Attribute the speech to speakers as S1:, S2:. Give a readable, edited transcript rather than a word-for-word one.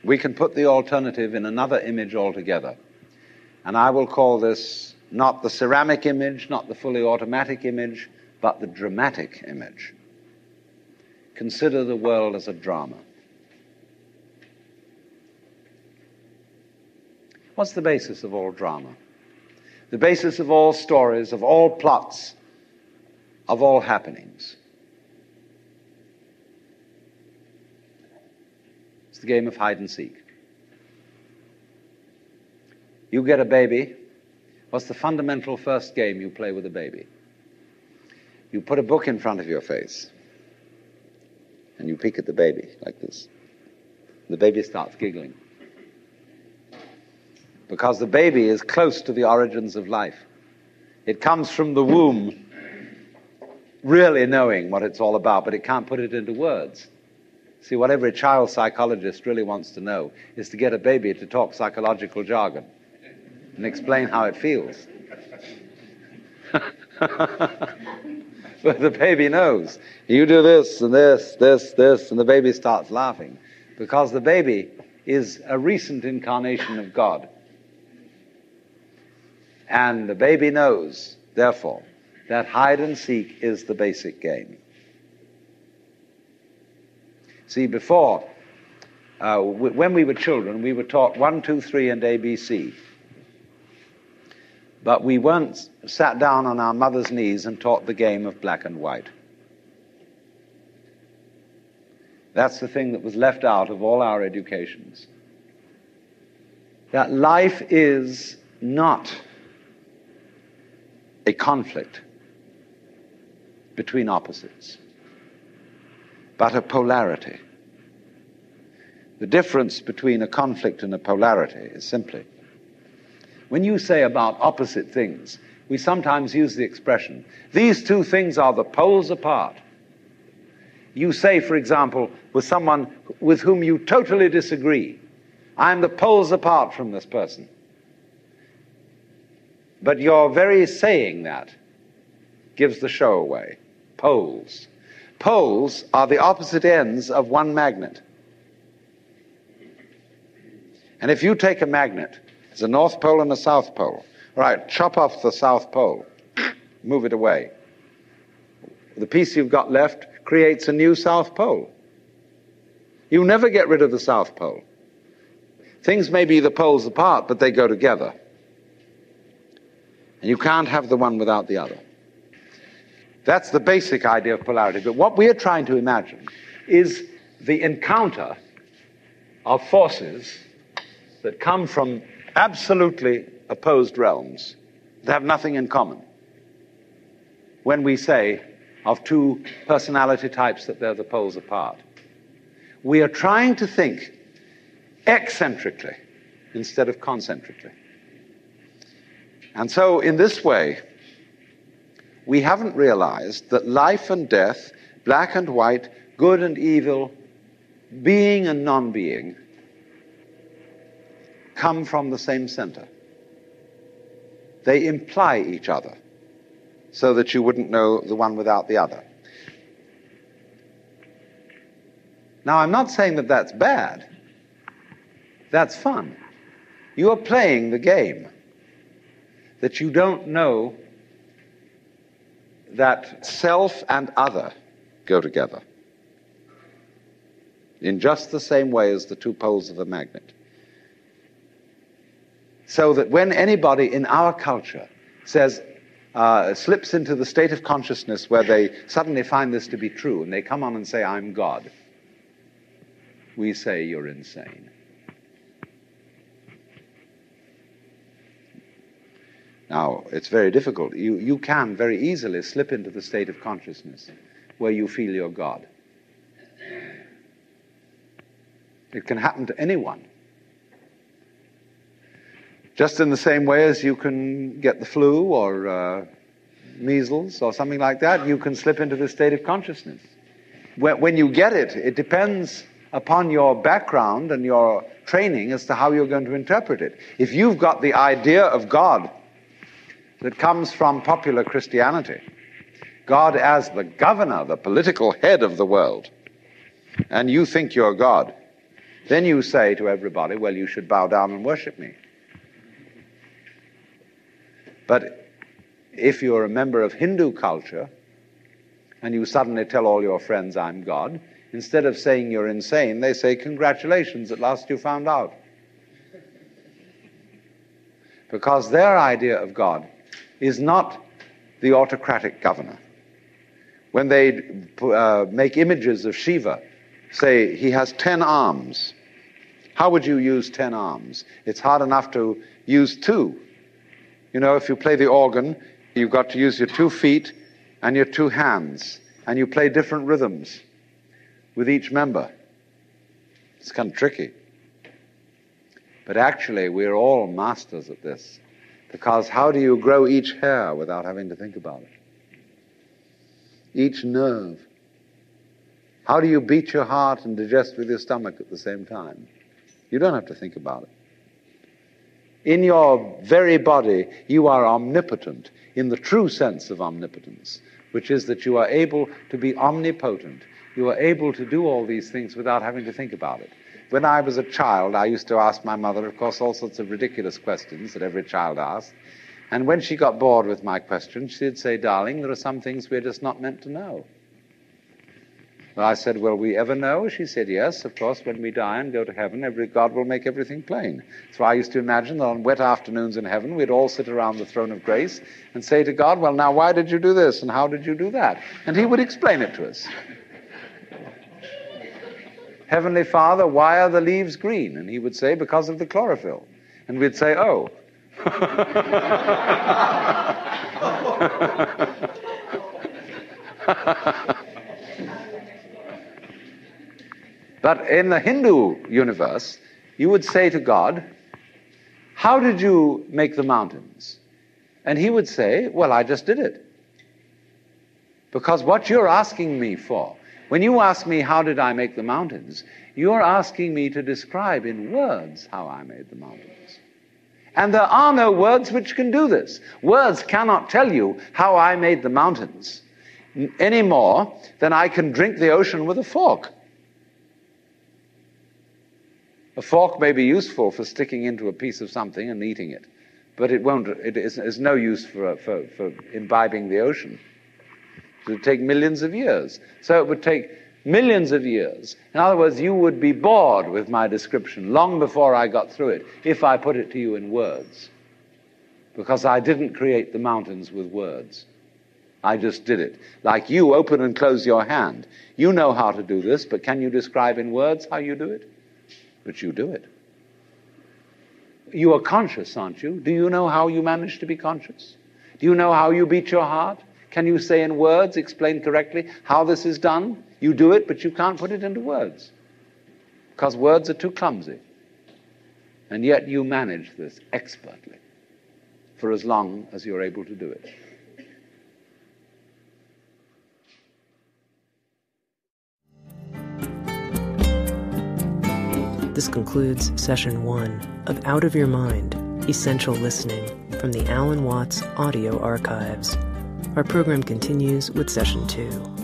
S1: we can put the alternative in another image altogether. And I will call this not the ceramic image, not the fully automatic image, but the dramatic image. Consider the world as a drama. What's the basis of all drama? The basis of all stories, of all plots, of all happenings. It's the game of hide and seek. You get a baby. What's the fundamental first game you play with a baby? You put a book in front of your face and you peek at the baby like this. The baby starts giggling. Because the baby is close to the origins of life. It comes from the womb really knowing what it's all about, but it can't put it into words. See, what every child psychologist really wants to know is to get a baby to talk psychological jargon and explain how it feels. But the baby knows. You do this and this, this, this, and the baby starts laughing. Because the baby is a recent incarnation of God. And the baby knows, therefore, that hide and seek is the basic game. See, before, when we were children, we were taught 1, 2, 3, and ABC. But we weren't sat down on our mother's knees and taught the game of black and white. That's the thing that was left out of all our educations. That life is not a conflict between opposites, but a polarity. The difference between a conflict and a polarity is simply, when you say about opposite things, we sometimes use the expression, these two things are the poles apart. You say, for example, with someone with whom you totally disagree, I'm the poles apart from this person. But your very saying that gives the show away. Poles. Poles are the opposite ends of one magnet. And if you take a magnet, there's a North Pole and a South Pole. All right, chop off the South Pole, move it away. The piece you've got left creates a new South Pole. You never get rid of the South Pole. Things may be the poles apart, but they go together. And you can't have the one without the other. That's the basic idea of polarity. But what we are trying to imagine is the encounter of forces that come from absolutely opposed realms that have nothing in common. When we say of two personality types that they're the poles apart, we are trying to think eccentrically instead of concentrically. And so in this way, we haven't realized that life and death, black and white, good and evil, being and non-being, come from the same center. They imply each other so that you wouldn't know the one without the other. Now, I'm not saying that that's bad. That's fun. You are playing the game that you don't know that self and other go together in just the same way as the two poles of a magnet. So that when anybody in our culture says, slips into the state of consciousness where they suddenly find this to be true, and they come on and say, I'm God, we say, you're insane. Now, it's very difficult. You can very easily slip into the state of consciousness where you feel you're God. It can happen to anyone. Just in the same way as you can get the flu or measles or something like that, you can slip into this state of consciousness. When you get it, it depends upon your background and your training as to how you're going to interpret it. If you've got the idea of God that comes from popular Christianity, God as the governor, the political head of the world, and you think you're God, Then you say to everybody, well, you should bow down and worship me. But if you're a member of Hindu culture and you suddenly tell all your friends, I'm God, instead of saying you're insane, they say, congratulations, at last you found out. Because their idea of God is not the autocratic governor. When they make images of Shiva, say he has 10 arms. How would you use 10 arms? It's hard enough to use 2. You know, if you play the organ, you've got to use your 2 feet and your 2 hands, and you play different rhythms with each member. It's kind of tricky. But actually, we're all masters at this, because how do you grow each hair without having to think about it? Each nerve. How do you beat your heart and digest with your stomach at the same time? You don't have to think about it. In your very body, you are omnipotent in the true sense of omnipotence, which is that you are able to be omnipotent. You are able to do all these things without having to think about it. When I was a child, I used to ask my mother, of course, all sorts of ridiculous questions that every child asks. And when she got bored with my questions, she'd say, darling, there are some things we're just not meant to know. Well, I said, will we ever know? She said, yes, of course, when we die and go to heaven, God will make everything plain. So I used to imagine that on wet afternoons in heaven, we'd all sit around the throne of grace and say to God, well, now, why did you do this? And how did you do that? And he would explain it to us. Heavenly Father, why are the leaves green? And he would say, because of the chlorophyll. And we'd say, oh. But in the Hindu universe, you would say to God, how did you make the mountains? And he would say, well, I just did it. Because what you're asking me for, when you ask me how did I make the mountains, you're asking me to describe in words how I made the mountains. And there are no words which can do this. Words cannot tell you how I made the mountains any more than I can drink the ocean with a fork. A fork may be useful for sticking into a piece of something and eating it, but it is no use for imbibing the ocean. It would take millions of years. So it would take millions of years. In other words, you would be bored with my description long before I got through it if I put it to you in words. Because I didn't create the mountains with words. I just did it. Like you open and close your hand. You know how to do this, but can you describe in words how you do it? But you do it. You are conscious, aren't you? Do you know how you manage to be conscious? Do you know how you beat your heart? Can you say in words, explain correctly how this is done? You do it, but you can't put it into words. Because words are too clumsy. And yet you manage this expertly for as long as you're able to do it.
S2: This concludes Session 1 of Out of Your Mind, Essential Listening from the Alan Watts Audio Archives. Our program continues with Session 2.